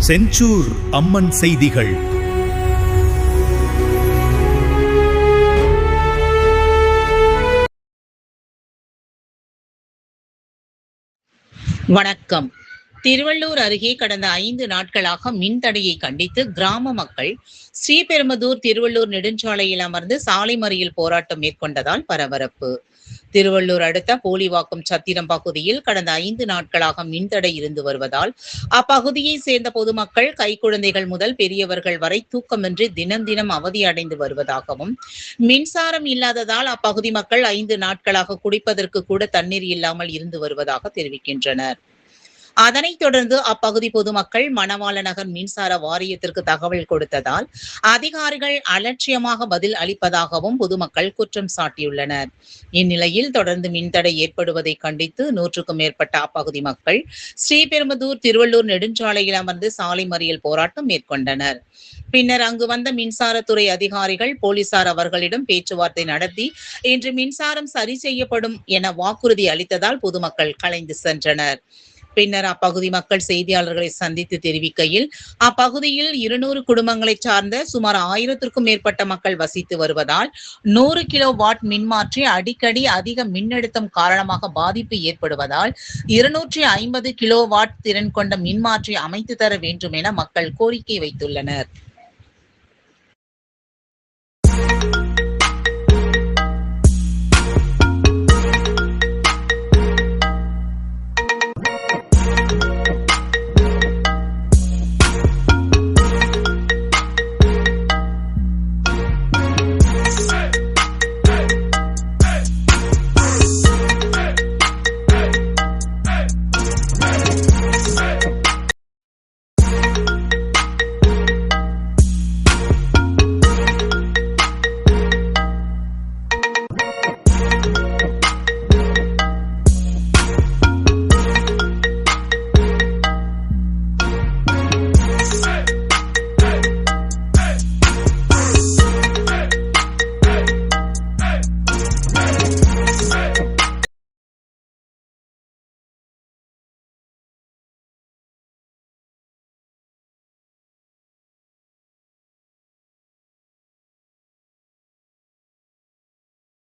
செஞ்சூர் அம்மன் செய்திகள். வணக்கம். திருவள்ளூர் அருகே கடந்த 5 நாட்களாக மின்தடையை கண்டித்து கிராம மக்கள் ஸ்ரீபெரும்புதூர் திருவள்ளூர் நெடுஞ்சாலையில் அமர்ந்து சாலை மறியல் போராட்டம் மேற்கொண்டதால் பரபரப்பு. திருவள்ளூர் அடுத்த போலிவாக்கம் சத்திரம் பகுதியில் கடந்த 5 நாட்களாக மின்தடை இருந்து வருவதால் அப்பகுதியை சேர்ந்த பொதுமக்கள் கைக்குழந்தைகள் முதல் பெரியவர்கள் வரை தூக்கமின்றி தினம் தினம் அவதியடைந்து வருவதாகவும், மின்சாரம் இல்லாததால் அப்பகுதி மக்கள் 5 நாட்களாக குடிப்பதற்கு கூட தண்ணீர் இல்லாமல் இருந்து வருவதாக தெரிவிக்கின்றனர். அதனைத் தொடர்ந்து அப்பகுதி பொதுமக்கள் மணவாள நகர் மின்சார வாரியத்திற்கு தகவல் கொடுத்ததால் அதிகாரிகள் அலட்சியமாக பதில் அளிப்பதாகவும் பொதுமக்கள் குற்றம் சாட்டியுள்ளனர். இந்நிலையில் தொடர்ந்து மின்தடை ஏற்படுவதை கண்டித்து 100க்கும் மேற்பட்ட அப்பகுதி மக்கள் ஸ்ரீபெரும்புதூர் திருவள்ளூர் நெடுஞ்சாலையில் அமர்ந்து சாலை மறியல் போராட்டம் மேற்கொண்டனர். பின்னர் அங்கு வந்த மின்சாரத்துறை அதிகாரிகள் போலீசார் அவர்களிடம் பேச்சுவார்த்தை நடத்தி இன்று மின்சாரம் சரி செய்யப்படும் என வாக்குறுதி அளித்ததால் பொதுமக்கள் கலைந்து சென்றனர். பின்னர் அப்பகுதி மக்கள் செய்தியாளர்களை சந்தித்து தெரிவிக்கையில், அப்பகுதியில் 200 குடும்பங்களை சார்ந்த சுமார் 1000க்கும் மேற்பட்ட மக்கள் வசித்து வருவதால் 100 கிலோ வாட் மின்மாற்றி அடிக்கடி அதிக மின்னழுத்தம் காரணமாக பாதிப்பு ஏற்படுவதால் 250 கிலோ வாட் திறன் கொண்ட மின்மாற்றி அமைத்து தர வேண்டும் என மக்கள் கோரிக்கை வைத்துள்ளனர்.